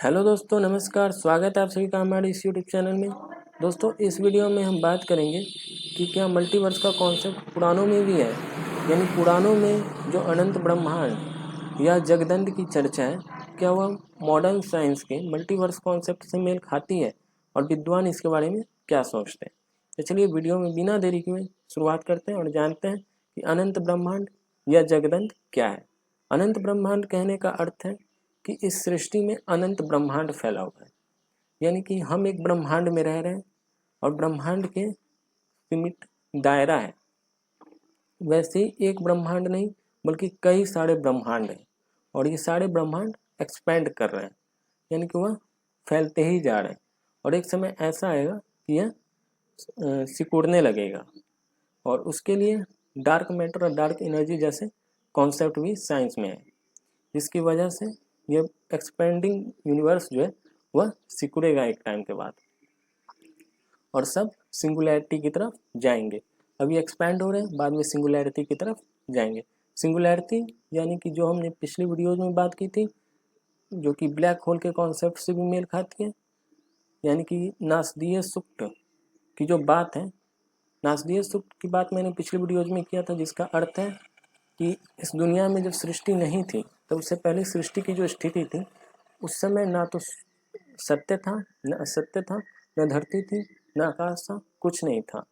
Hello दोस्तों, नमस्कार। स्वागत है आप सभी का हमारे इस यूट्यूब चैनल में। दोस्तों, इस वीडियो में हम बात करेंगे कि क्या मल्टीवर्स का कॉन्सेप्ट पुराणों में भी है, यानी पुराणों में जो अनंत ब्रह्मांड या जगदंत की चर्चा है, क्या वह मॉडर्न साइंस के मल्टीवर्स कॉन्सेप्ट से मेल खाती है और विद्वान इसके बारे में क्या सोचते हैं। तो चलिए वीडियो में बिना देरी के शुरुआत करते हैं और जानते हैं कि अनंत ब्रह्मांड या जगदंत क्या है। अनंत ब्रह्मांड कहने का अर्थ है कि इस सृष्टि में अनंत ब्रह्मांड फैला हुआ है, यानी कि हम एक ब्रह्मांड में रह रहे हैं और ब्रह्मांड के सीमित दायरा है। वैसे ही एक ब्रह्मांड नहीं बल्कि कई सारे ब्रह्मांड हैं और ये सारे ब्रह्मांड एक्सपेंड कर रहे हैं, यानी कि वह फैलते ही जा रहे हैं और एक समय ऐसा आएगा कि यह सिकुड़ने लगेगा और उसके लिए डार्क मैटर और डार्क एनर्जी जैसे कॉन्सेप्ट भी साइंस में है, जिसकी वजह से ये एक्सपेंडिंग यूनिवर्स जो है वह सिकुड़ेगा एक टाइम के बाद और सब सिंगुलैरिटी की तरफ जाएंगे। अभी एक्सपैंड हो रहे हैं, बाद में सिंगुलैरिटी की तरफ जाएंगे। सिंगुलैरिटी यानी कि जो हमने पिछली वीडियोज में बात की थी, जो कि ब्लैक होल के कॉन्सेप्ट से भी मेल खाती है, यानी कि नासदीय सुक्त की जो बात है, नासदीय सुक्त की बात मैंने पिछली वीडियोज में किया था, जिसका अर्थ है कि इस दुनिया में जब सृष्टि नहीं थी तब उससे पहले सृष्टि की जो स्थिति थी उस समय ना तो सत्य था न असत्य था, न धरती थी न आकाश था, कुछ नहीं था।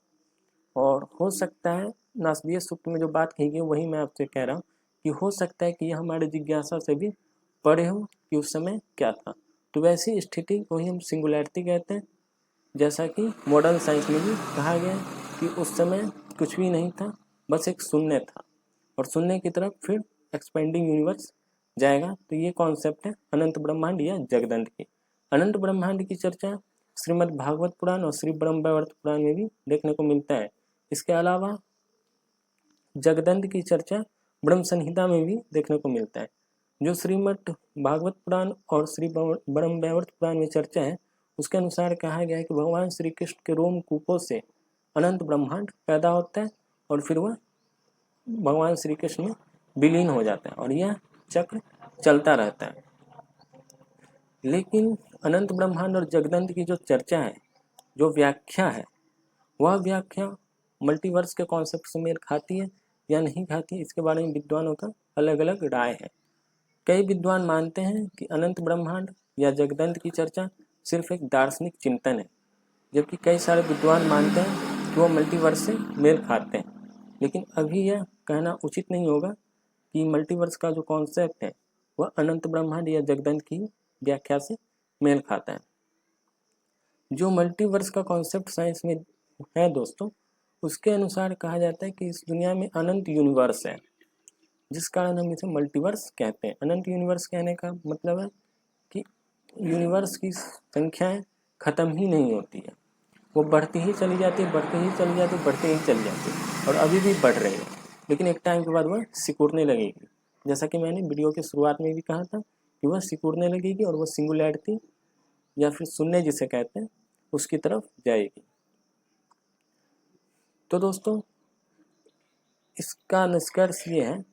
और हो सकता है नासदीय सूक्त में जो बात कही गई वही मैं आपसे कह रहा हूँ कि हो सकता है कि यह हमारे जिज्ञासा से भी परे हो कि उस समय क्या था। तो वैसी स्थिति को ही हम सिंगुलैरिटी कहते हैं, जैसा कि मॉडर्न साइंस में भी कहा गया है कि उस समय कुछ भी नहीं था, बस एक शून्य था और शून्य की तरफ फिर एक्सपेंडिंग यूनिवर्स जाएगा। तो ये कॉन्सेप्ट है अनंत ब्रह्मांड या जगदंत की। अनंत ब्रह्मांड की चर्चा श्रीमद् भागवत पुराण और श्री ब्रह्मवैवर्त पुराण में भी देखने को मिलता है। इसके अलावा जगदंत की चर्चा ब्रह्म संहिता में भी देखने को मिलता है। जो श्रीमद् भागवत पुराण और श्री ब्रह्मवैवर्त पुराण में चर्चा है, उसके अनुसार कहा गया है कि भगवान श्री कृष्ण के रोम कूपों से अनंत ब्रह्मांड पैदा होता है और फिर वह भगवान श्री कृष्ण में विलीन हो जाता है और यह चक्र चलता रहता है। लेकिन अनंत ब्रह्मांड और जगदंत की जो चर्चा है, जो व्याख्या है, वह व्याख्या मल्टीवर्स के कॉन्सेप्ट से मेल खाती है या नहीं खाती, इसके बारे में विद्वानों का अलग अलग राय है। कई विद्वान मानते हैं कि अनंत ब्रह्मांड या जगदंत की चर्चा सिर्फ एक दार्शनिक चिंतन है, जबकि कई सारे विद्वान मानते हैं कि वह मल्टीवर्स से मेल खाते हैं। लेकिन अभी यह कहना उचित नहीं होगा कि मल्टीवर्स का जो कॉन्सेप्ट है वह अनंत ब्रह्मांड या जगदंत की व्याख्या से मेल खाता है। जो मल्टीवर्स का कॉन्सेप्ट साइंस में है दोस्तों, उसके अनुसार कहा जाता है कि इस दुनिया में अनंत यूनिवर्स है, जिस कारण हम इसे मल्टीवर्स कहते हैं। अनंत यूनिवर्स कहने का मतलब है कि यूनिवर्स की संख्याएं खत्म ही नहीं होती है, वो बढ़ती ही चली जाती है, बढ़ती ही चली जाती है, बढ़ती ही चली जाती है और अभी भी बढ़ रही है। लेकिन एक टाइम के बाद वह सिकुड़ने लगेगी, जैसा कि मैंने वीडियो के शुरुआत में भी कहा था कि वह सिकुड़ने लगेगी और वह सिंगुलैरिटी या फिर शून्य जिसे कहते हैं उसकी तरफ जाएगी। तो दोस्तों, इसका निष्कर्ष ये है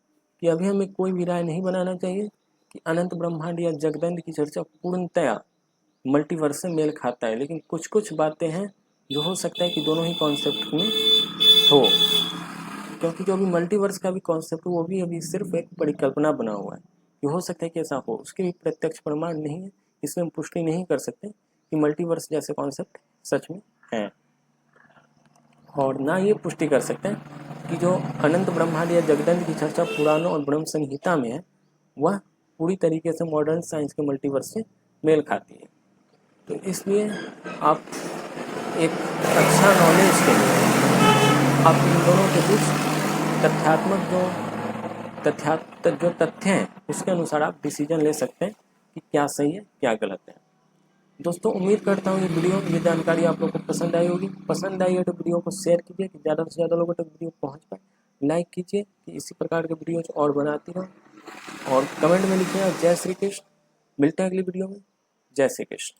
कि अभी हमें कोई भी राय नहीं बनाना चाहिए कि अनंत ब्रह्मांड या जगदंत की चर्चा पूर्णतया मल्टीवर्स से मेल खाता है। लेकिन कुछ कुछ बातें हैं जो हो सकता है कि दोनों ही कॉन्सेप्ट में हो, क्योंकि जो अभी मल्टीवर्स का भी कॉन्सेप्ट वो भी अभी सिर्फ एक परिकल्पना बना हुआ है कि हो सकता है कि ऐसा हो, उसके भी प्रत्यक्ष प्रमाण नहीं है, इसमें हम पुष्टि नहीं कर सकते कि मल्टीवर्स जैसे कॉन्सेप्ट सच में है, और ना ये पुष्टि कर सकते हैं कि जो अनंत ब्रह्मांड या जगदंत की चर्चा पुराणों और ब्रह्म संहिता में है वह पूरी तरीके से मॉडर्न साइंस के मल्टीवर्स से मेल खाती है। तो इसलिए आप एक अच्छा नॉलेज के लिए आप इन दोनों के बीच तथ्यात्मक जो तथ्य हैं उसके अनुसार आप डिसीजन ले सकते हैं कि क्या सही है क्या गलत है। दोस्तों, उम्मीद करता हूँ ये जानकारी आप लोगों को पसंद आई होगी। पसंद आई है तो वीडियो को शेयर कीजिए कि ज़्यादा से ज़्यादा लोगों तक वीडियो पहुँच पाए। लाइक कीजिए कि इसी प्रकार के वीडियोज और बनाती रहूँ और कमेंट में लिखिए जय श्री कृष्ण। मिलते हैं अगली वीडियो में। जय श्री कृष्ण।